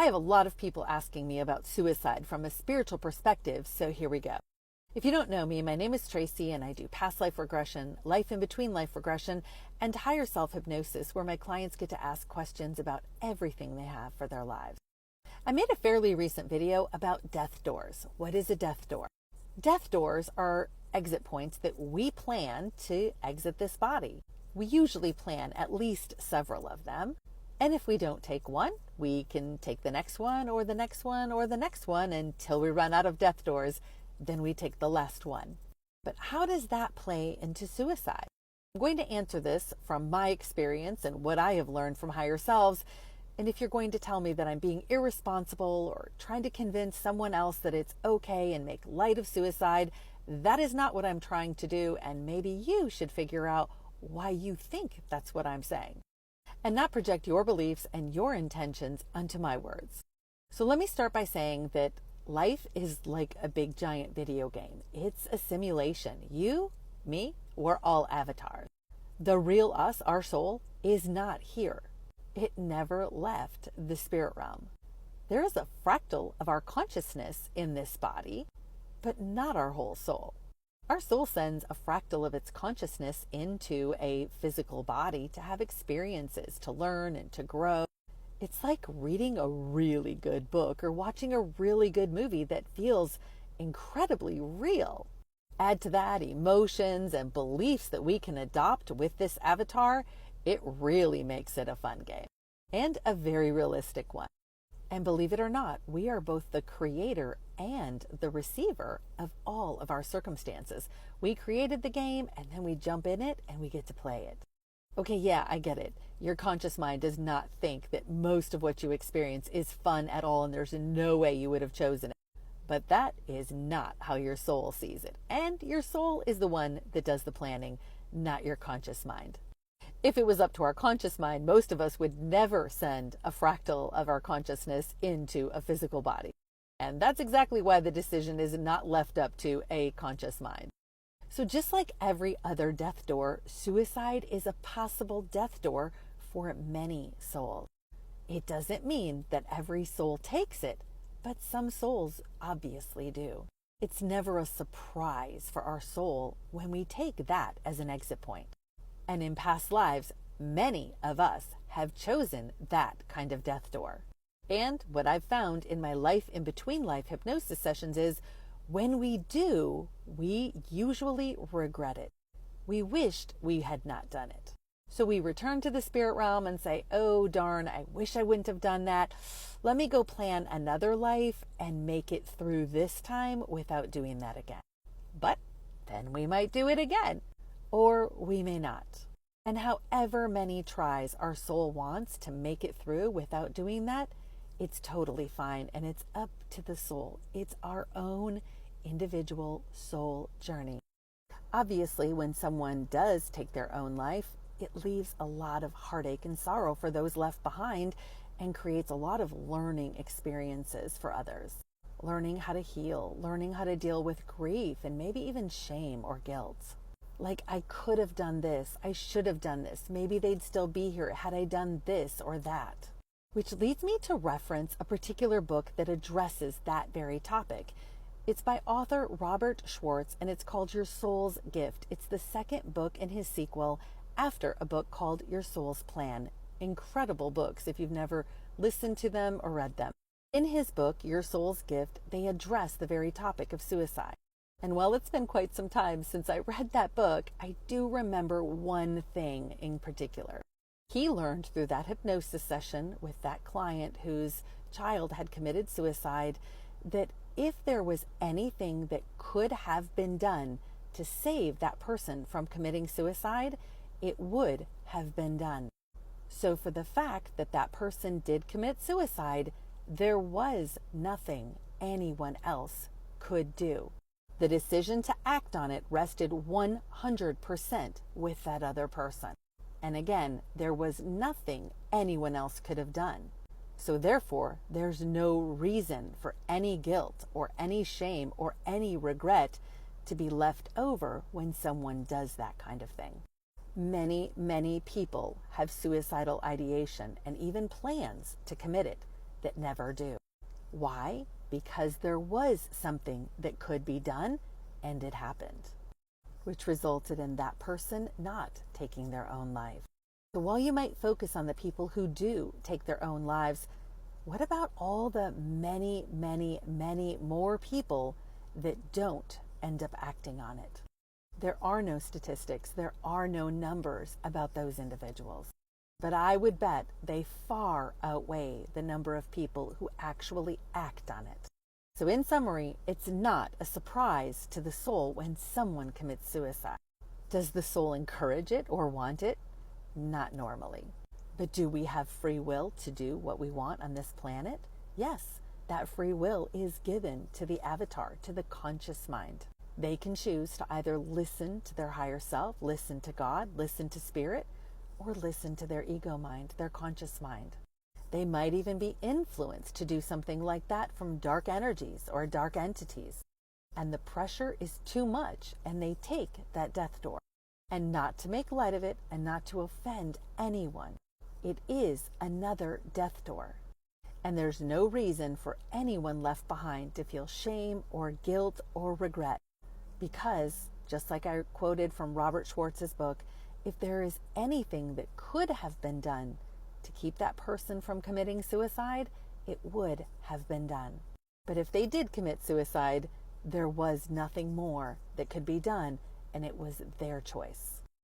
I have a lot of people asking me about suicide from a spiritual perspective, so here we go. If you don't know me, my name is Tracy and I do past life regression, life in between life regression, and higher self hypnosis, where my clients get to ask questions about everything they have for their lives. I made a fairly recent video about death doors. What is a death door? Death doors are exit points that we plan to exit this body. We usually plan at least several of them. And if we don't take one, we can take the next one or the next one or the next one until we run out of death doors. Then we take the last one. But how does that play into suicide? I'm going to answer this from my experience and what I have learned from higher selves. And if you're going to tell me that I'm being irresponsible or trying to convince someone else that it's okay and make light of suicide, that is not what I'm trying to do. And maybe you should figure out why you think that's what I'm saying, and not project your beliefs and your intentions onto my words. So let me start by saying that life is like a big giant video game. It's a simulation. You, me, we're all avatars. The real us, our soul, is not here. It never left the spirit realm. There is a fractal of our consciousness in this body, but not our whole soul. Our soul sends a fractal of its consciousness into a physical body to have experiences, to learn and to grow. It's like reading a really good book or watching a really good movie that feels incredibly real. Add to that emotions and beliefs that we can adopt with this avatar, it really makes it a fun game and a very realistic one. And believe it or not, we are both the creator and the receiver of all of our circumstances. We created the game and then we jump in it and we get to play it. Okay, yeah, I get it. Your conscious mind does not think that most of what you experience is fun at all and there's no way you would have chosen it. But that is not how your soul sees it. And your soul is the one that does the planning, not your conscious mind. If it was up to our conscious mind, most of us would never send a fractal of our consciousness into a physical body. And that's exactly why the decision is not left up to a conscious mind. So just like every other death door, suicide is a possible death door for many souls. It doesn't mean that every soul takes it, but some souls obviously do. It's never a surprise for our soul when we take that as an exit point. And in past lives, many of us have chosen that kind of death door. And what I've found in my life in between life hypnosis sessions is when we do, we usually regret it. We wished we had not done it. So we return to the spirit realm and say, oh darn, I wish I wouldn't have done that. Let me go plan another life and make it through this time without doing that again. But then we might do it again. Or we may not. And however many tries our soul wants to make it through without doing that, it's totally fine. And it's up to the soul. It's our own individual soul journey. Obviously, when someone does take their own life, it leaves a lot of heartache and sorrow for those left behind and creates a lot of learning experiences for others. Learning how to heal, learning how to deal with grief, and maybe even shame or guilt. Like, I could have done this, I should have done this, maybe they'd still be here had I done this or that. Which leads me to reference a particular book that addresses that very topic. It's by author Robert Schwartz and it's called Your Soul's Gift. It's the second book in his sequel after a book called Your Soul's Plan. Incredible books if you've never listened to them or read them. In his book, Your Soul's Gift, they address the very topic of suicide. And while it's been quite some time since I read that book, I do remember one thing in particular. He learned through that hypnosis session with that client whose child had committed suicide that if there was anything that could have been done to save that person from committing suicide, it would have been done. So for the fact that that person did commit suicide, there was nothing anyone else could do. The decision to act on it rested 100% with that other person. And again, there was nothing anyone else could have done. So therefore, there's no reason for any guilt or any shame or any regret to be left over when someone does that kind of thing. Many, many people have suicidal ideation and even plans to commit it. that never do. Why? Because there was something that could be done and it happened, which resulted in that person not taking their own life. So while you might focus on the people who do take their own lives, what about all the many, many, many more people that don't end up acting on it? There are no statistics, there are no numbers about those individuals. But I would bet they far outweigh the number of people who actually act on it. So in summary, it's not a surprise to the soul when someone commits suicide. Does the soul encourage it or want it? Not normally. But do we have free will to do what we want on this planet? Yes, that free will is given to the avatar, to the conscious mind. They can choose to either listen to their higher self, listen to God, listen to spirit, or listen to their ego mind, their conscious mind. They might even be influenced to do something like that from dark energies or dark entities. And the pressure is too much, and they take that death door. And not to make light of it and not to offend anyone, it is another death door. And there's no reason for anyone left behind to feel shame or guilt or regret. Because, just like I quoted from Robert Schwartz's book, if there is anything that could have been done to keep that person from committing suicide, it would have been done. But if they did commit suicide, there was nothing more that could be done, and it was their choice.